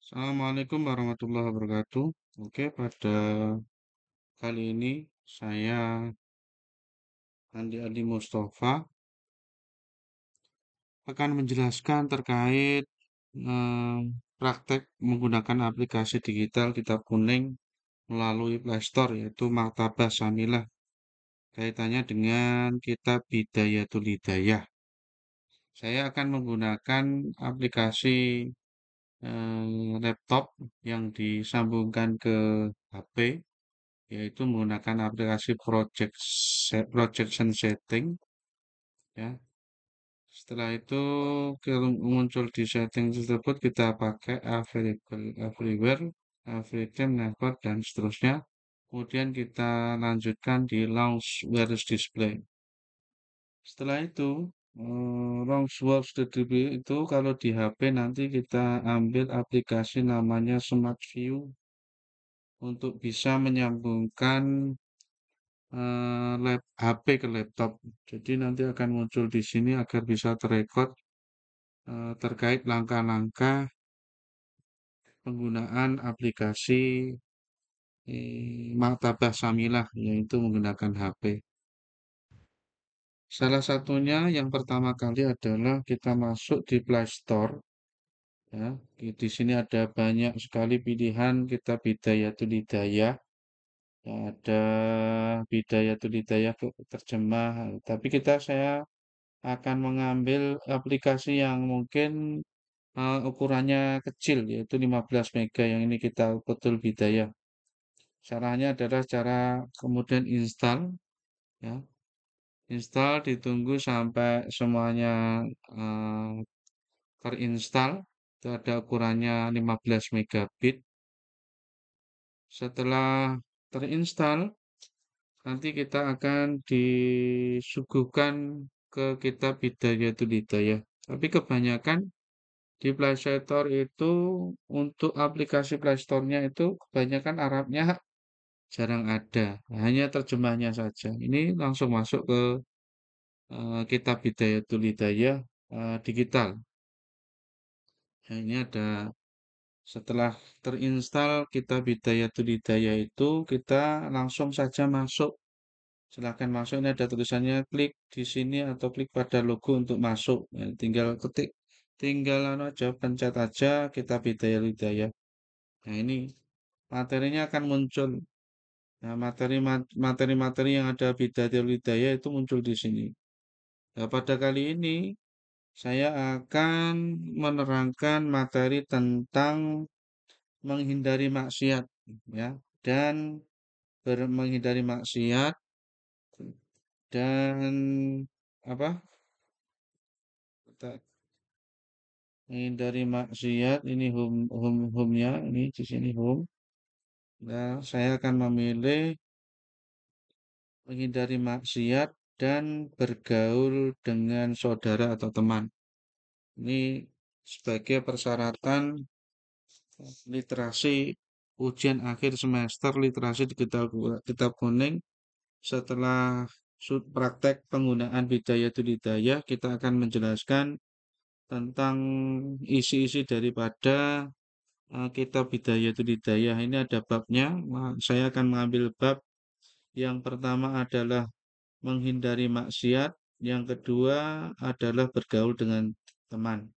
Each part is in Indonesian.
Assalamualaikum warahmatullahi wabarakatuh. Oke, pada kali ini saya Andi Adi Mustafa akan menjelaskan terkait eh, praktek menggunakan aplikasi digital Kitab Kuning melalui Play Store yaitu Maktabah Samilah kaitannya dengan Kitab Hidayatul Hidayah. Saya akan menggunakan aplikasi laptop yang disambungkan ke HP yaitu menggunakan aplikasi projection setting ya. Setelah itu muncul di setting tersebut kita pakai available everywhere, everytime, never dan seterusnya. Kemudian kita lanjutkan di launch wireless display. Setelah itu launch wireless display itu kalau di HP nanti kita ambil aplikasi namanya Smart View untuk bisa menyambungkan HP ke laptop. Jadi nanti akan muncul di sini agar bisa terrekod terkait langkah-langkah penggunaan aplikasi Maktabah Samilah yaitu menggunakan HP. Salah satunya yang pertama kali adalah kita masuk di Play Store ya. Di sini ada banyak sekali pilihan kitab Hidayatul Hidayah. Ya, ada Hidayatul Hidayah terjemah, tapi saya akan mengambil aplikasi yang mungkin ukurannya kecil yaitu 15 mega yang ini kita betul Hidayah. Caranya adalah cara kemudian install ya. Install ditunggu sampai semuanya eh, terinstall. Itu ada ukurannya 15 megabit. Setelah terinstall nanti kita akan disuguhkan ke kitab Hidayatul Hidayah. Tapi kebanyakan di Play Store itu untuk aplikasi Play Store-nya itu kebanyakan Arabnya jarang ada, hanya terjemahnya saja. Ini langsung masuk ke kitab Hidayatul Hidayah digital. Nah, ini ada setelah terinstall kitab Hidayatul Hidayah itu kita langsung saja masuk. Silahkan masuk, ini ada tulisannya klik di sini atau klik pada logo untuk masuk. Ya, tinggal ketik, tinggal aja pencet aja kitab Hidayatul Hidayah. Nah, ini materinya akan muncul. Nah, materi-materi yang ada Hidayatul Hidayah itu muncul di sini. Nah, pada kali ini saya akan menerangkan materi tentang menghindari maksiat ya dan menghindari maksiat dan apa? Menghindari maksiat ini home-nya ini di sini home. Nah, saya akan memilih menghindari maksiat dan bergaul dengan saudara atau teman. Ini sebagai persyaratan literasi ujian akhir semester literasi di kitab kuning. Setelah praktek penggunaan Hidayatul Hidayah, kita akan menjelaskan tentang isi-isi daripada kitab Hidayatul Hidayah. Ini ada babnya. Saya akan mengambil bab yang pertama adalah menghindari maksiat, yang kedua adalah bergaul dengan teman.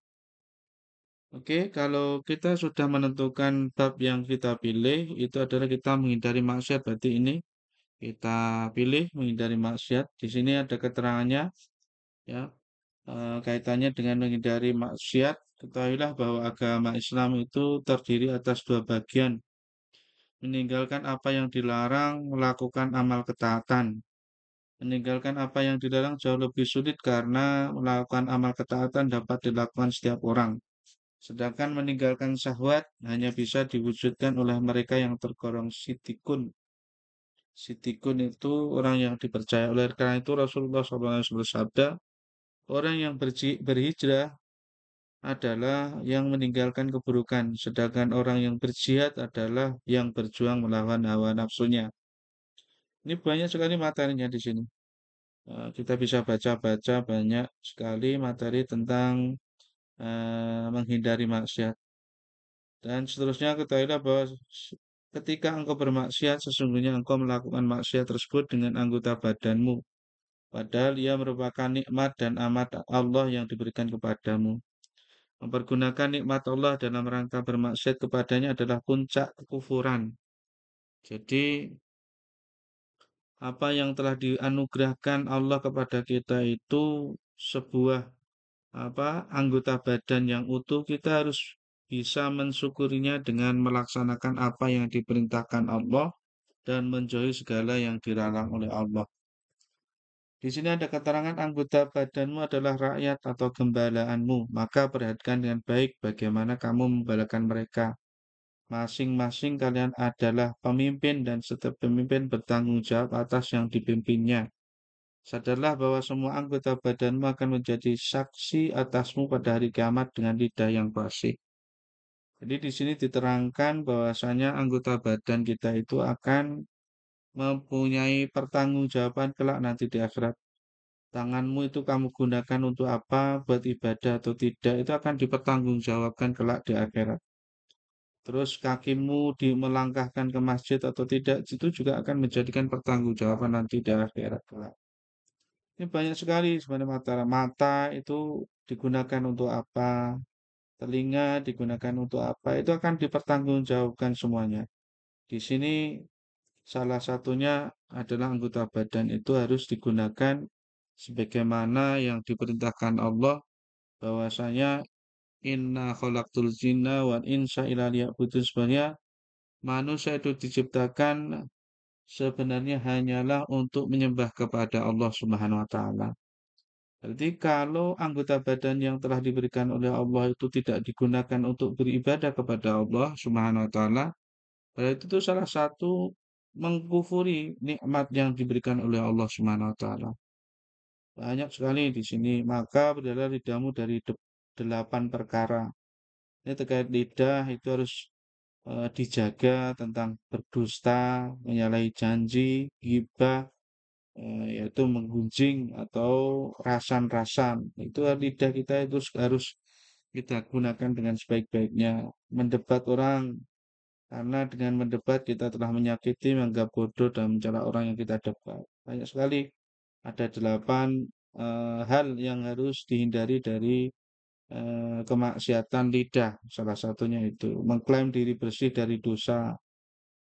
Oke, kalau kita sudah menentukan bab yang kita pilih, itu adalah kita menghindari maksiat. Berarti ini kita pilih menghindari maksiat. Di sini ada keterangannya, ya, kaitannya dengan menghindari maksiat. Ketahuilah bahwa agama Islam itu terdiri atas dua bagian. Meninggalkan apa yang dilarang, melakukan amal ketaatan. Meninggalkan apa yang dilarang jauh lebih sulit karena melakukan amal ketaatan dapat dilakukan setiap orang. Sedangkan meninggalkan syahwat hanya bisa diwujudkan oleh mereka yang tergolong sitikun. Sitikun itu orang yang dipercaya oleh karena itu Rasulullah SAW bersabda, orang yang berhijrah adalah yang meninggalkan keburukan, sedangkan orang yang berjihad adalah yang berjuang melawan hawa nafsunya. Ini banyak sekali materinya di sini. Kita bisa baca-baca banyak sekali materi tentang menghindari maksiat. Dan seterusnya ketahuilah bahwa ketika engkau bermaksiat, sesungguhnya engkau melakukan maksiat tersebut dengan anggota badanmu. Padahal ia merupakan nikmat dan amat Allah yang diberikan kepadamu. Mempergunakan nikmat Allah dalam rangka bermaksiat kepadanya adalah puncak kekufuran. Jadi, apa yang telah dianugerahkan Allah kepada kita itu sebuah anggota badan yang utuh, kita harus bisa mensyukurinya dengan melaksanakan apa yang diperintahkan Allah dan menjauhi segala yang dilarang oleh Allah. Di sini ada keterangan anggota badanmu adalah rakyat atau gembalaanmu, maka perhatikan dengan baik bagaimana kamu membalakan mereka. Masing-masing kalian adalah pemimpin dan setiap pemimpin bertanggung jawab atas yang dipimpinnya. Sadarlah bahwa semua anggota badanmu akan menjadi saksi atasmu pada hari kiamat dengan lidah yang fasih. Jadi di sini diterangkan bahwasanya anggota badan kita itu akan mempunyai pertanggungjawaban kelak nanti di akhirat. Tanganmu itu kamu gunakan untuk apa, buat ibadah atau tidak, itu akan dipertanggungjawabkan kelak di akhirat. Terus kakimu melangkahkan ke masjid atau tidak, itu juga akan menjadikan pertanggungjawaban nanti di akhirat kelak. Ini banyak sekali sebenarnya mata. Mata itu digunakan untuk apa, telinga digunakan untuk apa, itu akan dipertanggungjawabkan semuanya. Di sini salah satunya adalah anggota badan itu harus digunakan sebagaimana yang diperintahkan Allah bahwasanya inna khalaqtul jinna wal insa illa liya'budun, sebenarnya manusia itu diciptakan sebenarnya hanyalah untuk menyembah kepada Allah Subhanahu wa taala. Jadi kalau anggota badan yang telah diberikan oleh Allah itu tidak digunakan untuk beribadah kepada Allah Subhanahu wa taala, berarti itu salah satu mengkufuri nikmat yang diberikan oleh Allah Subhanahu wa taala. Banyak sekali di sini. Maka berdalah lidahmu dari 8 perkara. Ini terkait lidah itu harus dijaga tentang berdusta, menyalahi janji, ghibah, yaitu menggunjing atau rasan-rasan. Itu lidah kita itu harus kita gunakan dengan sebaik-baiknya. Mendebat orang, karena dengan mendebat kita telah menyakiti, menganggap bodoh dan mencela orang yang kita debat. Banyak sekali ada 8 hal yang harus dihindari dari kemaksiatan lidah. Salah satunya itu mengklaim diri bersih dari dosa,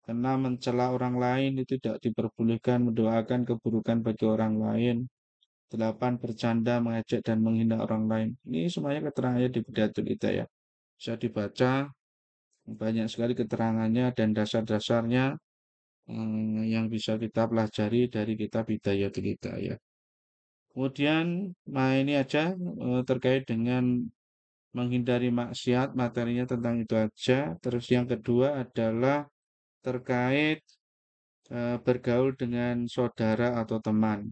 karena mencela orang lain itu tidak diperbolehkan, mendoakan keburukan bagi orang lain. 8 bercanda, mengejek dan menghina orang lain. Ini semuanya keterangannya di Bidayatul Hidayah. Bisa dibaca, banyak sekali keterangannya dan dasar-dasarnya yang bisa kita pelajari dari kitab Bidayatul Hidayah. Kemudian, nah ini aja terkait dengan menghindari maksiat, materinya tentang itu aja. Terus yang kedua adalah terkait bergaul dengan saudara atau teman.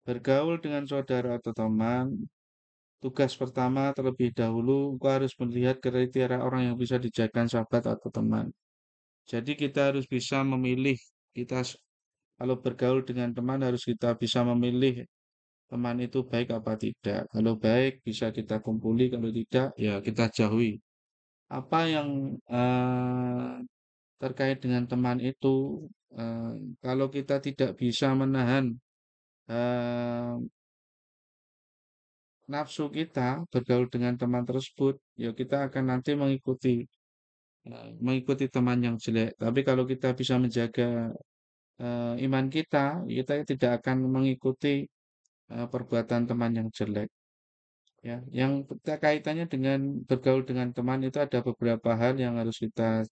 Bergaul dengan saudara atau teman, tugas pertama terlebih dahulu, engkau harus melihat kriteria orang yang bisa dijadikan sahabat atau teman. Jadi kita harus bisa memilih, kita kalau bergaul dengan teman harus kita bisa memilih teman itu baik apa tidak. Kalau baik bisa kita kumpuli, kalau tidak ya kita jauhi. Apa yang terkait dengan teman itu, eh, kalau kita tidak bisa menahan eh, nafsu kita bergaul dengan teman tersebut, ya kita akan nanti mengikuti teman yang jelek. Tapi kalau kita bisa menjaga iman kita, kita tidak akan mengikuti perbuatan teman yang jelek. Ya, yang kaitannya dengan bergaul dengan teman itu ada beberapa hal yang harus kita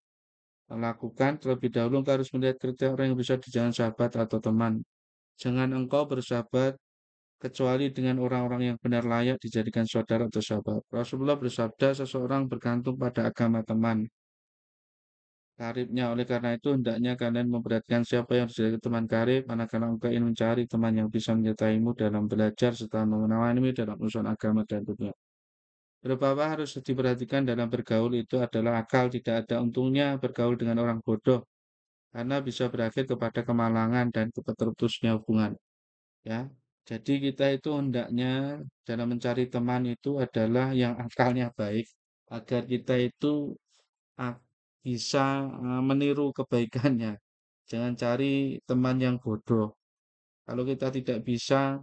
lakukan. Terlebih dahulu engkau harus melihat kriteria orang yang bisa dijadikan sahabat atau teman. Jangan engkau bersahabat kecuali dengan orang-orang yang benar layak dijadikan saudara atau sahabat. Rasulullah bersabda, seseorang bergantung pada agama teman karibnya. Oleh karena itu, hendaknya kalian memperhatikan siapa yang dijadikan teman karib, manakala engkau ingin mencari teman yang bisa menyertaimu dalam belajar serta menemanimu dalam urusan agama dan dunia. Beberapa harus diperhatikan dalam bergaul itu adalah akal. Tidak ada untungnya bergaul dengan orang bodoh, karena bisa berakhir kepada kemalangan dan terputusnya hubungan. Ya, jadi kita itu hendaknya dalam mencari teman itu adalah yang akalnya baik, agar kita itu ak bisa, meniru kebaikannya. Jangan cari teman yang bodoh. Kalau kita tidak bisa,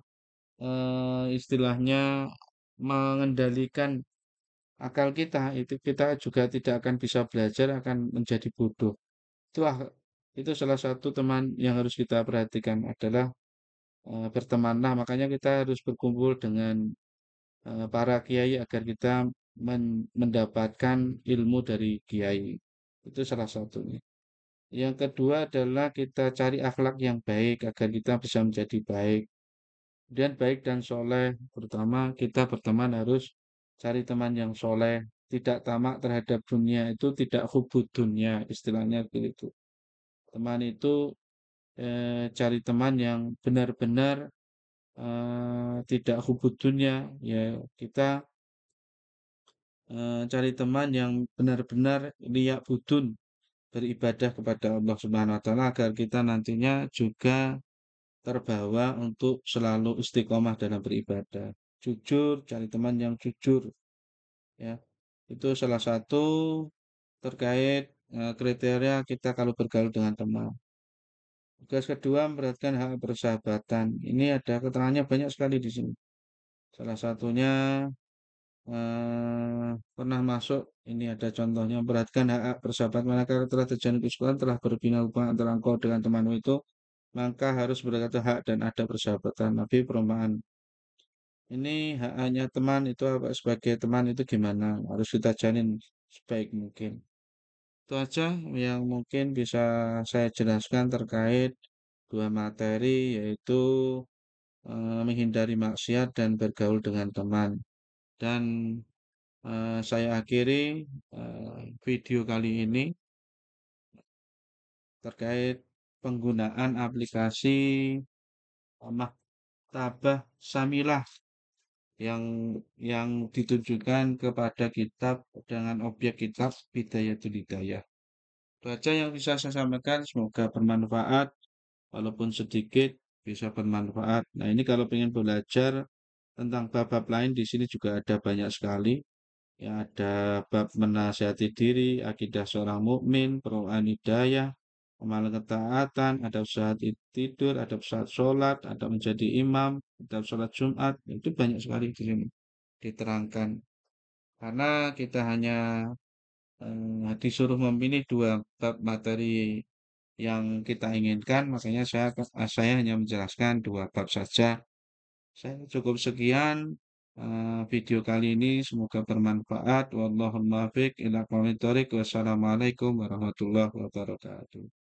istilahnya mengendalikan akal kita, itu kita juga tidak akan bisa belajar, akan menjadi bodoh. Itulah itu salah satu teman yang harus kita perhatikan adalah, bertemanlah. Makanya kita harus berkumpul dengan, para kiai agar kita mendapatkan ilmu dari kiai. Itu salah satunya. Yang kedua adalah kita cari akhlak yang baik agar kita bisa menjadi baik. Dan baik dan soleh, terutama kita berteman harus cari teman yang soleh, tidak tamak terhadap dunia, itu tidak hubud dunia, istilahnya begitu. Teman itu cari teman yang benar-benar tidak hubud dunia, ya kita cari teman yang benar-benar liyak budun, beribadah kepada Allah Subhanahu wa taala agar kita nantinya juga terbawa untuk selalu istiqomah dalam beribadah. Jujur, cari teman yang jujur, ya. Itu salah satu terkait kriteria kita kalau bergaul dengan teman. Tugas kedua memperhatikan hak persahabatan. Ini ada keterangannya banyak sekali di sini. Salah satunya pernah masuk, ini ada contohnya, memperhatikan hak persahabatan manakala telah terjalin kesepakatan telah berbina hubungan antara engkau dengan temanmu itu, maka harus berkata hak dan ada persahabatan. Nabi perumpamaan. Ini hanya teman itu apa sebagai teman itu gimana? Harus kita jalin sebaik mungkin. Itu aja yang mungkin bisa saya jelaskan terkait dua materi yaitu menghindari maksiat dan bergaul dengan teman. Dan saya akhiri video kali ini terkait penggunaan aplikasi Maktabah Samilah yang ditujukan kepada kitab dengan objek kitab Hidayatul Hidayah. Itu aja yang bisa saya sampaikan, semoga bermanfaat, walaupun sedikit bisa bermanfaat. Nah, ini kalau ingin belajar tentang bab-bab lain di sini juga ada banyak sekali. Ya, ada bab menasihati diri, akidah seorang mukmin, perubahan hidayah, amalan ketaatan, ada saat tidur, ada saat sholat, ada menjadi imam, ada sholat Jumat. Itu banyak sekali di sini diterangkan. Karena kita hanya disuruh memilih dua bab materi yang kita inginkan, makanya saya hanya menjelaskan dua bab saja. Saya cukup sekian video kali ini, semoga bermanfaat. Wallahul muwaffiq ila aqwamit thoriq. Wassalamualaikum warahmatullahi wabarakatuh.